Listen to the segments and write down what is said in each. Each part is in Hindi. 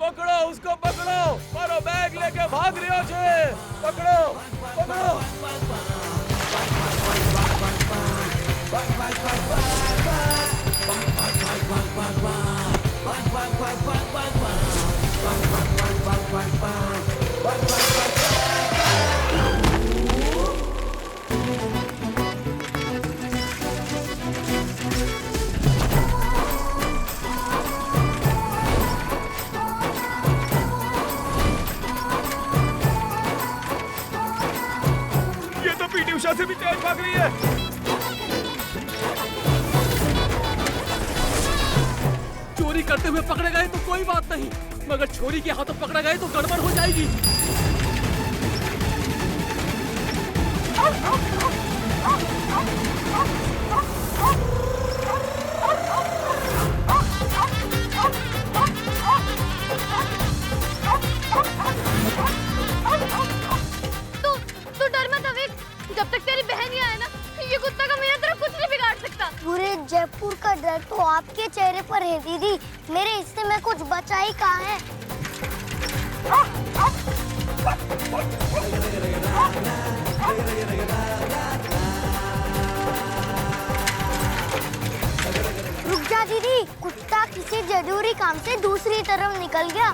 पकड़ो उसको, पकड़ो, मारो, बैग लेके भाग रहे हो छे, पकड़ो पकड़ो। ये तो पीटी उषा से भी तेज भाग रही है। चोरी करते हुए पकड़े गए तो कोई बात नहीं, मगर चोरी के हाथों पकड़े गए तो गड़बड़ हो जाएगी। तू डर मत अविक, जब तक तेरी बहन ही आए ना, ये कुत्ता का मेरा तरफ कुछ नहीं बिगाड़ सकता। पूरे जयपुर का डर तो आपके चेहरे पर है दीदी, मेरे हिस्से में कुछ बचा ही कहाँ है। रुक जा दीदी, कुत्ता किसी जरूरी काम से दूसरी तरफ निकल गया।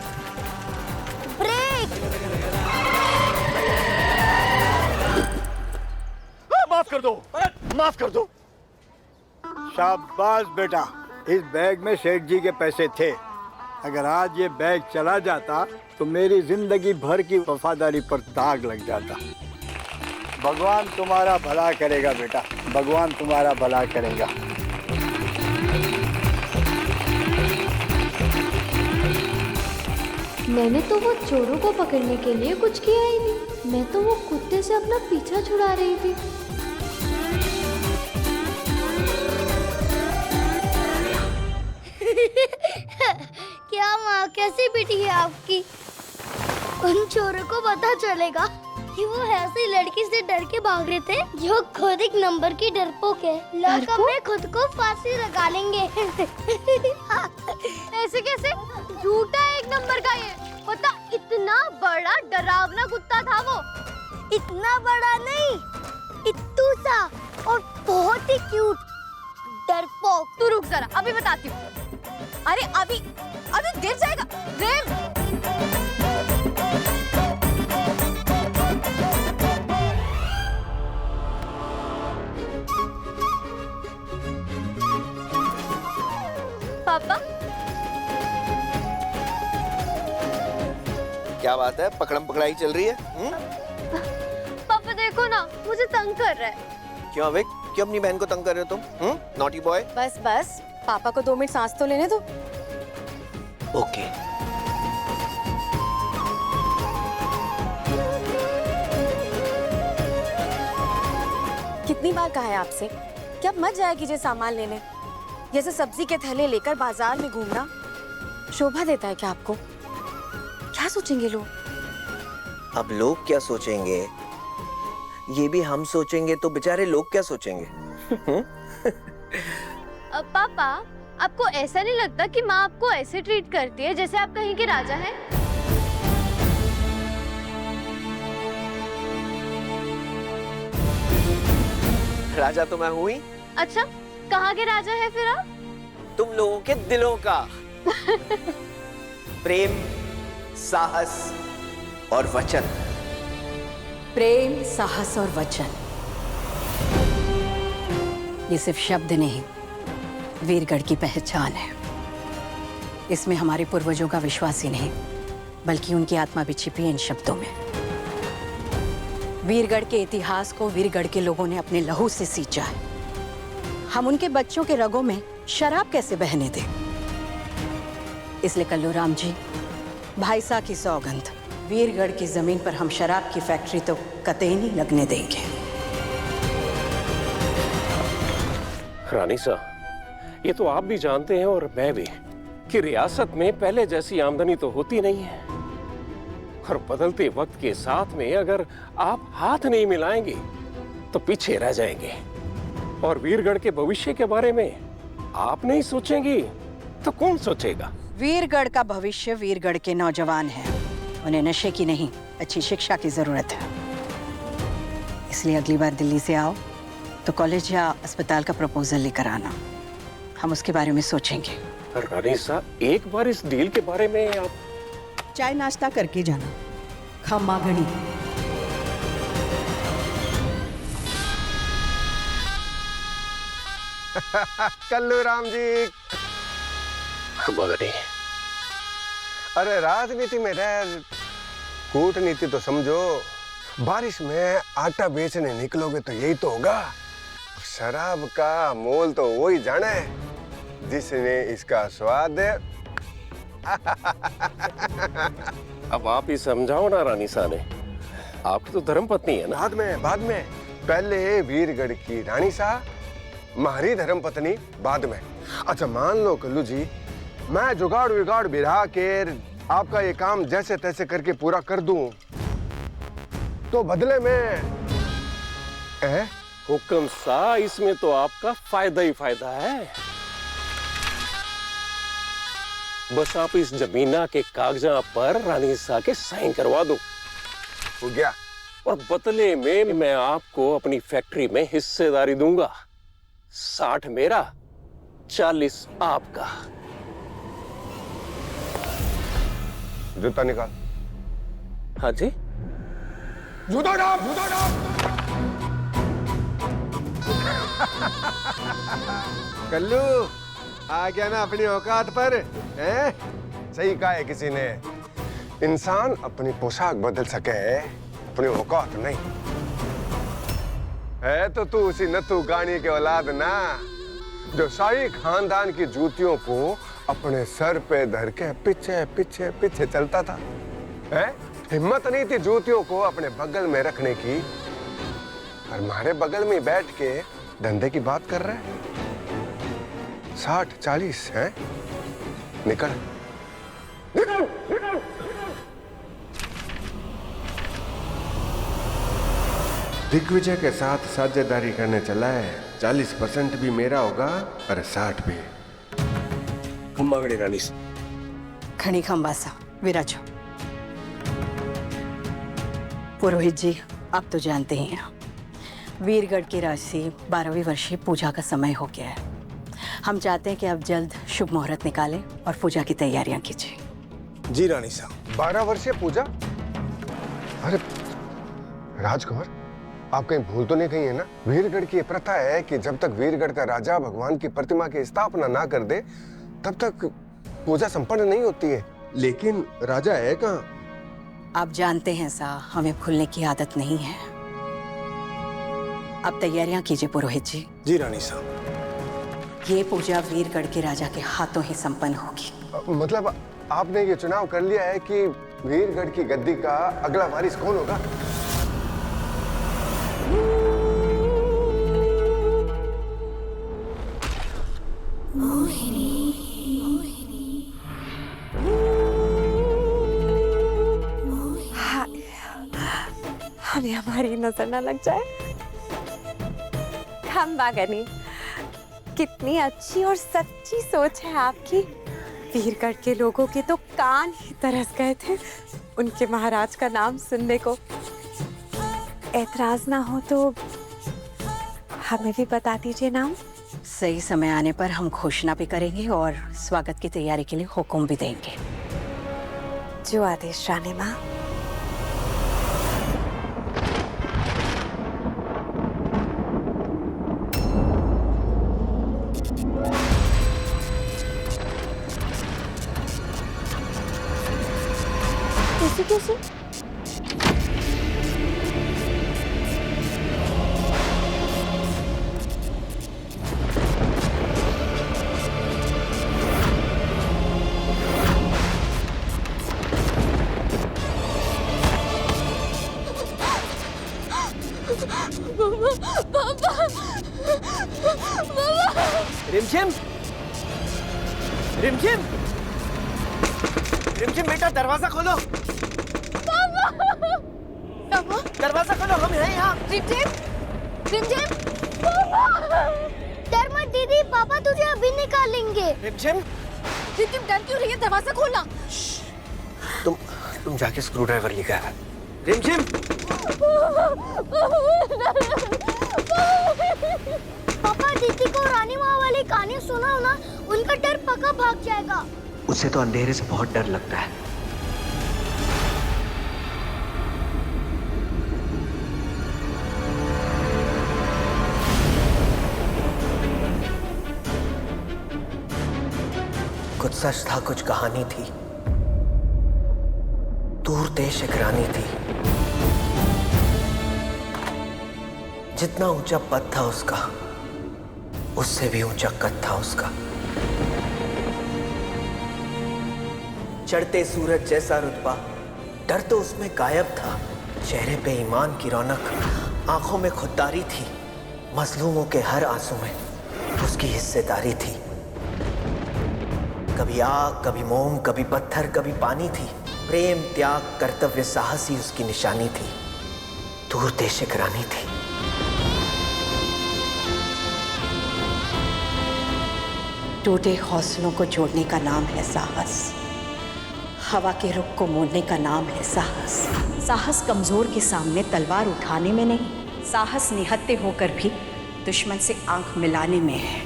ब्रेक। माफ कर दो, माफ कर दो। शाबाश बेटा, इस बैग में सेठ जी के पैसे थे। अगर आज ये बैग चला जाता तो मेरी जिंदगी भर की वफादारी पर दाग लग जाता। भगवान तुम्हारा भला करेगा बेटा, भगवान तुम्हारा भला करेगा। मैंने तो वो चोरों को पकड़ने के लिए कुछ किया ही नहीं, मैं तो वो कुत्ते से अपना पीछा छुड़ा रही थी। क्या माँ, कैसी बेटी है आपकी? उन चोरों को पता चलेगा कि वो ऐसी लड़की से डर के भाग रहे थे जो खुद एक नंबर की डरपोक है। लॉकअप में खुद को फांसी लगा लेंगे। ऐसे कैसे? झूठा एक नंबर का ये, पता इतना बड़ा डरावना कुत्ता था वो। इतना बड़ा नहीं, इत्तू सा और बहुत ही क्यूट डरपोक। तू रुक जरा, अभी बताती हूँ। अरे अभी गिर जाएगा। रेम, पापा। क्या बात है, पकड़म पकड़ाई चल रही है? पापा देखो ना, मुझे तंग कर रहा है। क्यों अविक, क्यों अपनी बहन को तंग कर रहे हो तुम? Naughty boy. बस बस, पापा को 2 मिनट सांस तो लेने दो। ओके। कितनी बार कहा है आपसे कि अब मत जाया कीजिए सामान लेने। जैसे सब्जी के थैले लेकर बाजार में घूमना शोभा देता है क्या आपको? क्या सोचेंगे लोग? अब लोग क्या सोचेंगे, ये भी हम सोचेंगे तो बेचारे लोग क्या सोचेंगे? पापा, आपको ऐसा नहीं लगता कि माँ आपको ऐसे ट्रीट करती है जैसे आप कहीं के राजा हैं? राजा तो मैं हूँ ही। अच्छा, कहाँ के राजा है फिर आप? तुम लोगों के दिलों का। प्रेम, साहस और वचन। प्रेम, साहस और वचन, ये सिर्फ शब्द नहीं, वीरगढ़ की पहचान है। इसमें हमारे पूर्वजों का विश्वास ही नहीं, बल्कि उनकी आत्मा भी छिपी है इन शब्दों में। वीरगढ़ के इतिहास को वीरगढ़ के लोगों ने अपने लहू से सींचा है। हम उनके बच्चों के रगों में शराब कैसे बहने दें? इसलिए कल्लू राम जी, भाई साहब की सौगंध, वीरगढ़ की जमीन पर हम शराब की फैक्ट्री तो कतई नहीं लगने देंगे। रानी साहब, ये तो आप भी जानते हैं और मैं भी कि रियासत में पहले जैसी आमदनी तो होती नहीं है, और बदलते वक्त के साथ में अगर आप हाथ नहीं मिलाएंगे तो पीछे रह जाएंगे। और वीरगढ़ के भविष्य के बारे में आप नहीं सोचेंगी तो कौन सोचेगा? वीरगढ़ का भविष्य वीरगढ़ के नौजवान हैं। उन्हें नशे की नहीं, अच्छी शिक्षा की जरूरत है। इसलिए अगली बार दिल्ली से आओ तो कॉलेज या अस्पताल का प्रपोजल लेकर आना। हम उसके बारे में सोचेंगे। रानी साहब, एक बार इस डील के बारे में आप चाय नाश्ता करके जाना। खम्मा घड़ी। कल्लू राम जी। मगनी, अरे राजनीति में रह, कूटनीति तो समझो। बारिश में आटा बेचने निकलोगे तो यही तो होगा। शराब का मोल तो वो ही जाने जिसने इसका स्वाद। अब आप ही समझाओ ना रानी साहब। आपकी तो धर्मपत्नी है ना। बाद में पहले वीरगढ़ की रानी साहब, हमारी धर्मपत्नी बाद में। अच्छा मान लो कल्लू जी, मैं जुगाड़ विगाड़ बिरा के आपका ये काम जैसे तैसे करके पूरा कर दूं, तो बदले में हुक्म सा, इसमें तो आपका फायदा ही फायदा है। बस आप इस जमीना के कागजात पर रानी साहब के साइन करवा दो। हो गया। और बदले में मैं आपको अपनी फैक्ट्री में हिस्सेदारी दूंगा। 60 मेरा, 40 आपका। जूता निकाल। हाँ जी। जूता डाल, जूता डाल। कल्लू आ गया ना अपनी औकात पर, हैं? सही कहा है किसी ने, इंसान अपनी पोशाक बदल सके, अपनी औकात नहीं। है तो तू उसी नथु गानी के औलाद ना, जो शाही खानदान की जूतियों को अपने सर पे धर के पीछे पीछे पीछे चलता था। है? हिम्मत नहीं थी जूतियों को अपने बगल में रखने की, और हमारे बगल में बैठ के धंधे की बात कर रहे हैं। 60-40 है। निकल, निकल, निकल। दिग्विजय के साथ साझेदारी करने चला है। 40% भी मेरा होगा और 60 भी। खम्बागड़ी रानी। खणी खंबासा विराजो। पुरोहित जी, आप तो जानते ही हैं, वीरगढ़ की राशि 12वीं वर्षीय पूजा का समय हो गया है। हम चाहते हैं कि आप जल्द शुभ मुहूर्त निकालें और पूजा की तैयारियां कीजिए। जी रानी साहब। 12 वर्षीय पूजा? अरे राजकुमार, आप कहीं भूल तो नहीं गई है ना? वीरगढ़ की ये प्रथा है कि जब तक वीरगढ़ का राजा भगवान की प्रतिमा की स्थापना ना कर दे, तब तक पूजा संपन्न नहीं होती है। लेकिन राजा है कहाँ? आप जानते हैं सा, हमें भूलने की आदत नहीं है। आप तैयारियां कीजिए पुरोहित जी। जी रानी साहब। ये पूजा वीरगढ़ के राजा के हाथों ही संपन्न होगी। मतलब आपने ये चुनाव कर लिया है कि वीरगढ़ की गद्दी का अगला वारिस कौन होगा? हमें हमारी नजर न लग जाए। खम्बागनी, कितनी अच्छी और सच्ची सोच है आपकी। वीरगढ़ के लोगों के तो कान ही तरस गए थे उनके महाराज का नाम सुनने को। ऐतराज ना हो तो हमें भी बता दीजिए नाम। सही समय आने पर हम घोषणा भी करेंगे और स्वागत की तैयारी के लिए हुक्म भी देंगे। जो आदेश रानी माँ। कैसे? रिमझिम, रिमझिम, रिमझिम बेटा दरवाजा खोलो। दरवाजा खोलो, हम हैं यहाँ। रिमझिम, रिमझिम, डर मत दीदी, पापा तुझे अभी निकालेंगे। रिमझिम, तुम डर क्यों रही है? दरवाजा खोलना। तुम जाके स्क्रू ड्राइवर लेकर आ। रिमझिम। पापा, दीदी को रानी माँ वाली कहानी सुनाओ ना, उनका डर पक्का भाग जाएगा। उसे तो अंधेरे से बहुत डर लगता है। कुछ सच था, कुछ कहानी थी। दूर देश एक रानी थी। जितना ऊंचा पद था उसका, उससे भी ऊंचा कद था उसका। चढ़ते सूरज जैसा रुतबा, डर तो उसमें गायब था। चेहरे पे ईमान की रौनक, आंखों में खुददारी थी। मजलूमों के हर आंसू में उसकी हिस्सेदारी थी। कभी आग, कभी मोम, कभी पत्थर, कभी पानी थी। प्रेम, त्याग, कर्तव्य, साहस ही उसकी निशानी थी। दूर देश एक रानी थी। टूटे हौसलों को जोड़ने का नाम है साहस। हवा के रुख को मोड़ने का नाम है साहस। साहस कमजोर के सामने तलवार उठाने में नहीं, साहस निहत्थे होकर भी दुश्मन से आंख मिलाने में है।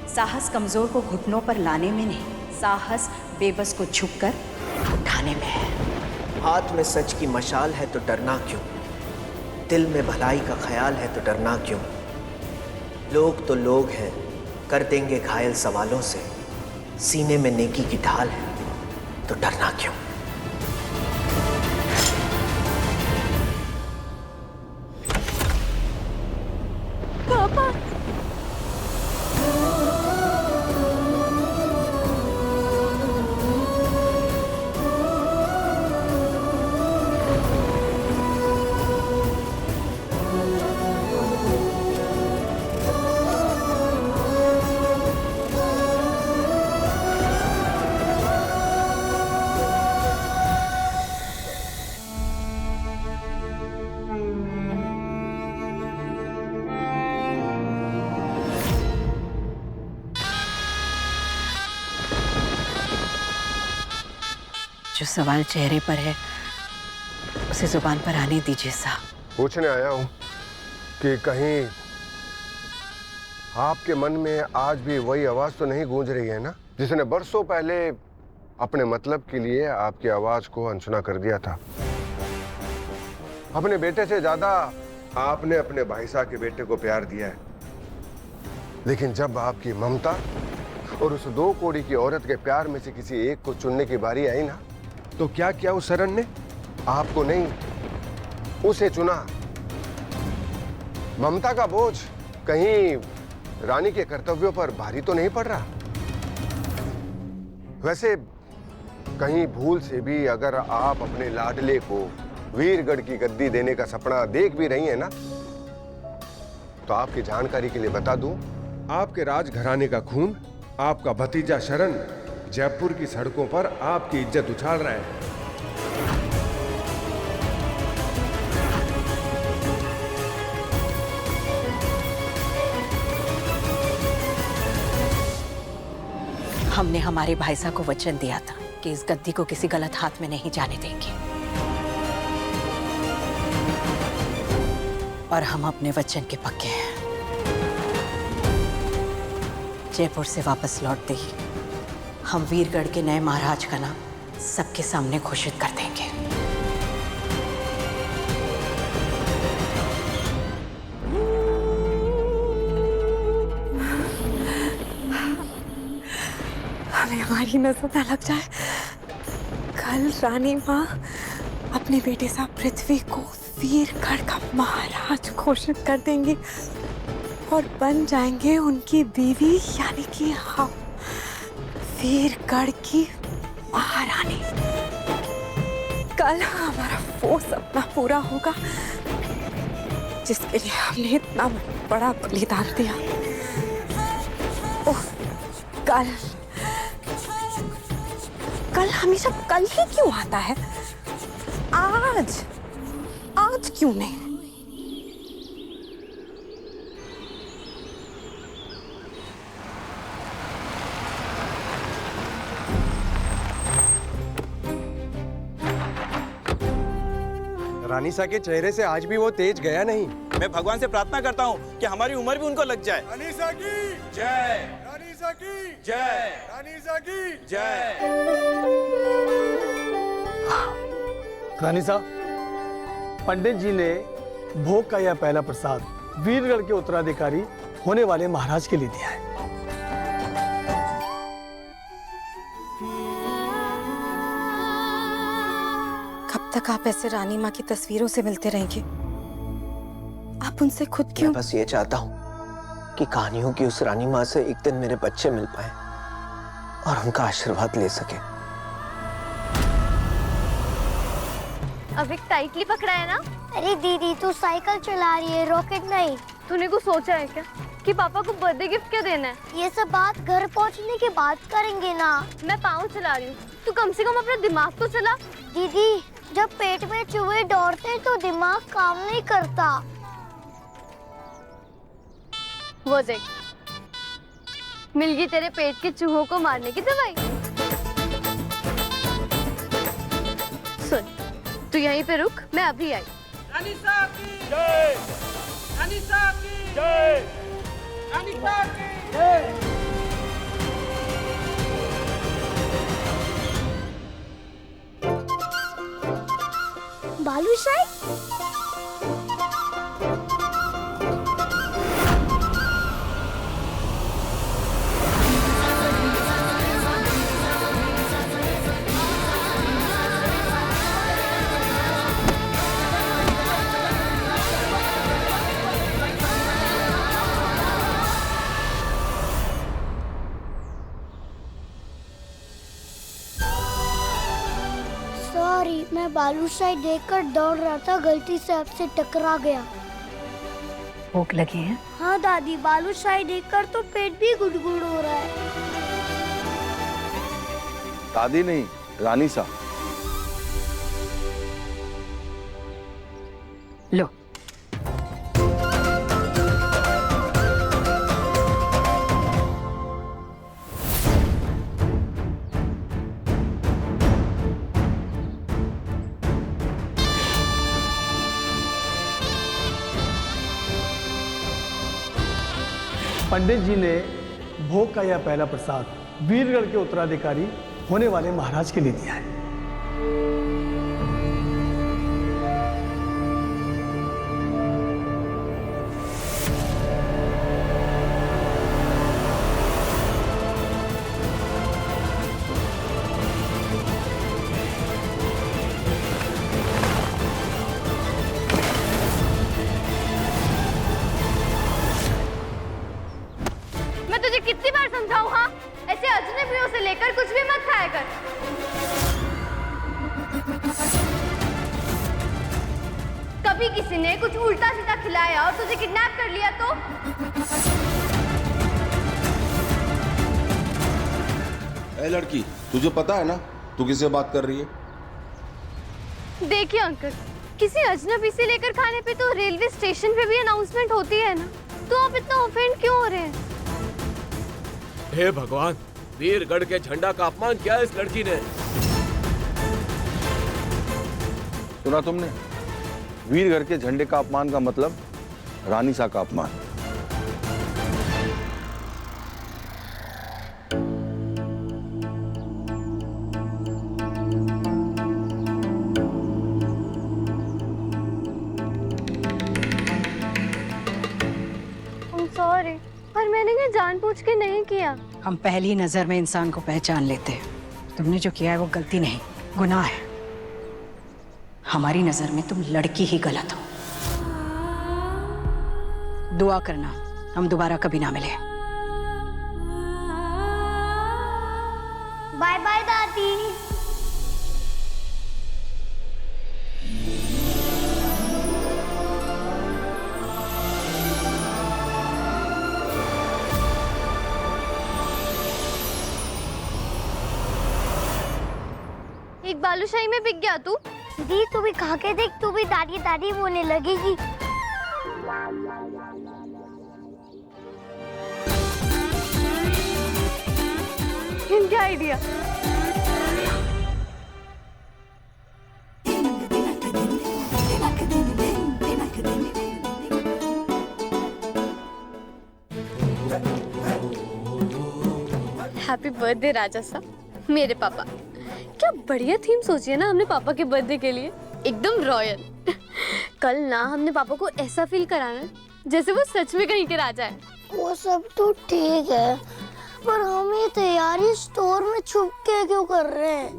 साहस कमजोर को घुटनों पर लाने में नहीं, साहस बेबस को झुककर उठाने में है। हाथ में सच की मशाल है तो डरना क्यों? दिल में भलाई का ख्याल है तो डरना क्यों? लोग तो लोग हैं, कर देंगे घायल सवालों से। सीने में नेकी की ढाल है तो डरना क्यों? पापा, जो सवाल चेहरे पर है उसे जुबान पर आने दीजिए साहब। पूछने आया हूं कि कहीं आपके मन में आज भी वही आवाज तो नहीं गूंज रही है ना, जिसने बरसों पहले अपने मतलब के लिए आपकी आवाज को अनसुना कर दिया था। अपने बेटे से ज्यादा आपने अपने भाई साहब के बेटे को प्यार दिया है, लेकिन जब आपकी ममता और उस 2 कौड़ी की औरत के प्यार में से किसी एक को चुनने की बारी आई ना, तो क्या किया उस शरण ने? आपको नहीं, उसे चुना। ममता का बोझ कहीं रानी के कर्तव्यों पर भारी तो नहीं पड़ रहा? वैसे कहीं भूल से भी अगर आप अपने लाडले को वीरगढ़ की गद्दी देने का सपना देख भी रही हैं ना, तो आपकी जानकारी के लिए बता दूं, आपके राजघराने का खून, आपका भतीजा शरण जयपुर की सड़कों पर आपकी इज्जत उछाल रहा है। हमने हमारे भाई साहब को वचन दिया था कि इस गद्दी को किसी गलत हाथ में नहीं जाने देंगे, और हम अपने वचन के पक्के हैं। जयपुर से वापस लौटते ही हम वीरगढ़ के नए महाराज का नाम सबके सामने घोषित कर देंगे। हमें हमारी नजर न लग जाए। कल रानी माँ अपने बेटे साहब पृथ्वी को वीरगढ़ का महाराज घोषित कर देंगी और बन जाएंगे उनकी बीवी, यानी कि हम वीरगढ़ की महारानी। कल हमारा वो सपना पूरा होगा जिसके लिए हमने इतना बड़ा बलिदान दिया। ओह, कल हमेशा कल ही क्यों आता है? आज क्यों नहीं? रानीसा के चेहरे से आज भी वो तेज गया नहीं। मैं भगवान से प्रार्थना करता हूँ कि हमारी उम्र भी उनको लग जाए। रानीसा की जय, रानीसा की जय, रानीसा की जय। रानी साहब, पंडित जी ने भोग का यह पहला प्रसाद वीरगढ़ के उत्तराधिकारी होने वाले महाराज के लिए दिया है। कब तक आप ऐसे रानी माँ की तस्वीरों से मिलते रहेंगे? आप उनसे खुद क्यों? मैं बस ये चाहता हूँ कि कहानियों की उस रानी माँ से एक दिन मेरे बच्चे मिल पाए और उनका आशीर्वाद ले सके। अब एक टाइटली पकड़ा है ना? अरे दीदी, तू साइकिल चला रही है, रॉकेट नहीं। तूने कुछ सोचा है क्या कि पापा को बर्थडे गिफ्ट क्या देना है? ये सब बात घर पहुंचने के बाद करेंगे ना। मैं पाँव चला रही हूँ, तू कम से कम अपना दिमाग तो चला। दीदी, जब पेट में चूहे दौड़ते हैं तो दिमाग काम नहीं करता। वो देख, मिल गई तेरे पेट के चूहों को मारने की दवाई। सुन, तू यहीं पे रुक, मैं अभी आई। रानीसा की जय, रानीसा की जय, रानीसा की जय। बालूशाही? सॉरी, मैं बालूशाही देखकर दौड़ रहा था, गलती से आपसे टकरा गया। भूख लगी है? हाँ दादी, बालूशाही देखकर तो पेट भी गुड़गुड़ हो रहा है। दादी नहीं, रानीसा। लो। पंडित जी ने भोग का यह पहला प्रसाद वीरगढ़ के उत्तराधिकारी होने वाले महाराज के लिए दिया है। मैं तुझे कितनी बार समझाऊं? हाँ, ऐसे अजनबियों से लेकर कुछ भी मत खाया कर। कभी किसी ने कुछ उल्टा सीधा खिलाया और तुझे किडनैप कर लिया तो? ए लड़की, तुझे पता है ना तू किससे बात कर रही है? देखिए अंकल, किसी अजनबी से लेकर खाने पे तो रेलवे स्टेशन पे भी अनाउंसमेंट होती है ना, तो आप इतना ऑफेंड क्यों हो रहे हैं? हे भगवान, वीरगढ़ के झंडा का अपमान किया इस लड़की ने। सुना तुमने? वीरगढ़ के झंडे का अपमान का मतलब रानीसा का अपमान। सॉरी, पर मैंने ये जानबूझ के नहीं किया। हम पहली नजर में इंसान को पहचान लेते हैं। तुमने जो किया है वो गलती नहीं, गुनाह है। हमारी नजर में तुम लड़की ही गलत हो। दुआ करना हम दोबारा कभी ना मिले। बाय बाय दादी। एक बालूशाही में बिक गया तू। दी, तू भी खा के देख, तू भी दादी दादी बोलने लगेगी। क्या आइडिया? हैप्पी बर्थडे राजा साहब, मेरे पापा। क्या बढ़िया थीम सोची है ना हमने पापा के बर्थडे के लिए, एकदम रॉयल। कल ना हमने पापा को ऐसा फील कराना है जैसे वो सच में कहीं के राजा है। वो सब तो ठीक है, पर हम ये तैयारी स्टोर में छुप के क्यों कर रहे हैं?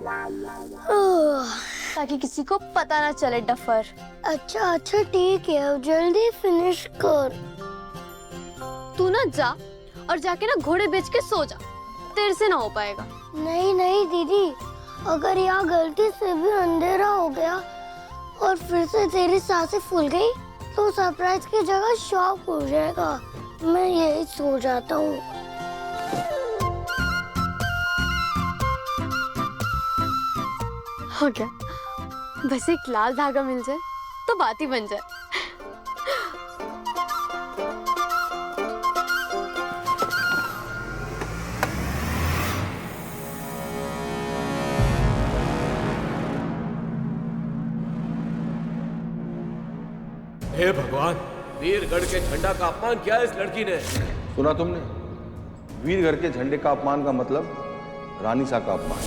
ताकि किसी को पता ना चले डफर। अच्छा ठीक है, अब जल्दी फिनिश कर। तू ना जा और जाके ना घोड़े बेच के सो जा, तेरे से ना हो पाएगा। नहीं दीदी, अगर यहाँ गलती से भी अंधेरा हो गया और फिर से तेरी सांसें फूल गई तो सरप्राइज की जगह शॉक हो जाएगा। मैं यही सो जाता हूँ। हो गया, बस एक लाल धागा मिल जाए तो बात ही बन जाए। हे भगवान, वीरगढ़ के झंडा का अपमान किया इस लड़की ने। सुना तुमने? वीरगढ़ के झंडे का अपमान का मतलब रानी सा का अपमान।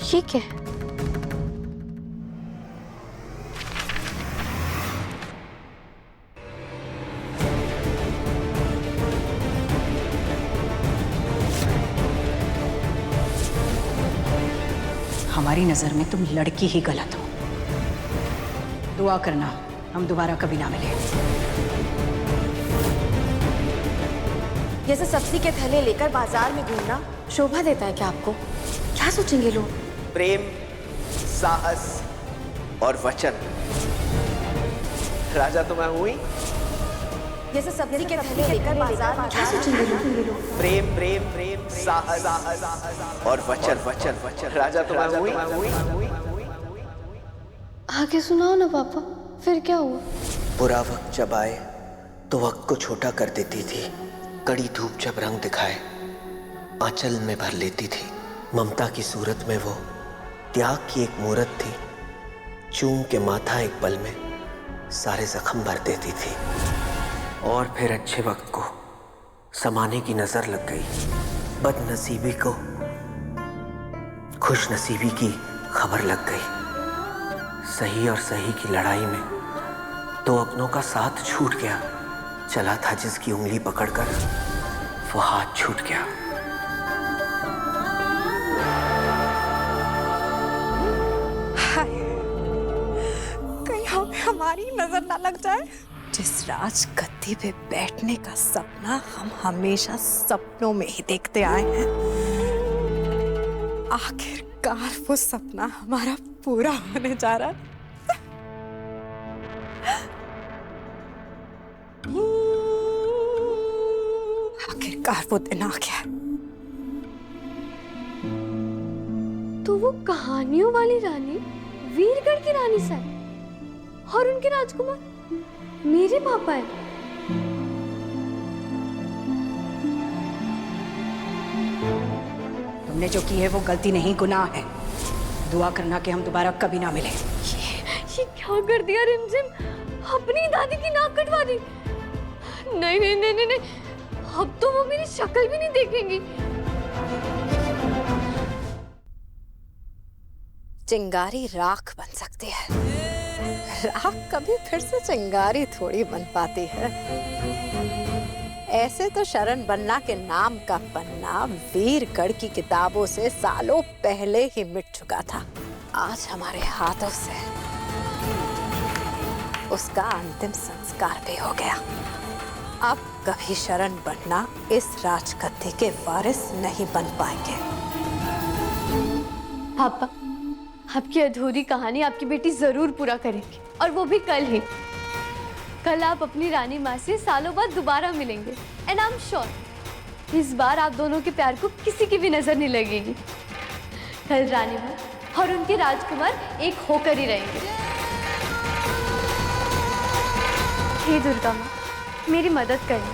ये क्या है? हमारी नजर में तुम लड़की ही गलत हो। दुआ करना हम दोबारा कभी ना मिले। जैसे सब्जी के थैले लेकर बाजार में घूमना शोभा देता है क्या आपको? क्या सोचेंगे लोग? प्रेम, साहस और वचन, राजा तो मैं हुई। जैसे सब्जी के थैले लेकर बाजार में क्या सोचेंगे लोग? प्रेम प्रेम प्रेम साहस और वचन, राजा तो मैं हुई। आगे सुनाओ ना पापा, फिर क्या हुआ? बुरा वक्त जब आए तो वक्त को छोटा कर देती थी। कड़ी धूप जब रंग दिखाए आंचल में भर लेती थी। ममता की सूरत में वो त्याग की एक मूरत थी। चूम के माथा एक पल में सारे जख्म भर देती थी। और फिर अच्छे वक्त को समाने की नजर लग गई। बदनसीबी को खुशनसीबी की खबर लग गई। सही और सही की लड़ाई में दो अपनों का साथ छूट गया। चला था जिसकी उंगली पकड़कर वो हाथ छूट गया। कहीं हमें हमारी नजर ना लग जाए। जिस राज गद्दी पे बैठने का सपना हम हमेशा सपनों में ही देखते आए हैं, आखिरकार वो सपना हमारा पूरा होने जा रहा है। आखिरकार वो दिन आ गया। तो वो कहानियों वाली रानी वीरगढ़ की रानी सा है और उनके राजकुमार मेरे पापा है। तुमने जो की है वो गलती नहीं, गुनाह है। दुआ करना कि हम दोबारा कभी ना मिले। ये क्या कर दिया रिमझिम? अपनी दादी की नाक कटवा दी। नहीं नहीं नहीं नहीं, नहीं। अब तो वो मेरी शक्ल भी नहीं देखेंगी। चिंगारी राख बन सकती है, राख कभी फिर से चिंगारी थोड़ी बन पाती है। ऐसे तो शरण बन्ना के नाम का पन्ना वीरगढ़ की किताबों से सालों पहले ही मिट चुका था। आज हमारे हाथों से उसका अंतिम संस्कार भी हो गया। अब कभी शरण बन्ना इस राजगद्दी के वारिस नहीं बन पाएंगे। पापा, आपकी अधूरी कहानी आपकी बेटी जरूर पूरा करेगी, और वो भी कल ही। कल आप अपनी रानी माँ से सालों बाद दोबारा मिलेंगे। एंड आई एम श्योर इस बार आप दोनों के प्यार को किसी की भी नजर नहीं लगेगी। कल रानी माँ और उनके राजकुमार एक होकर ही रहेंगे। हे दुर्गा माँ, मेरी मदद करें।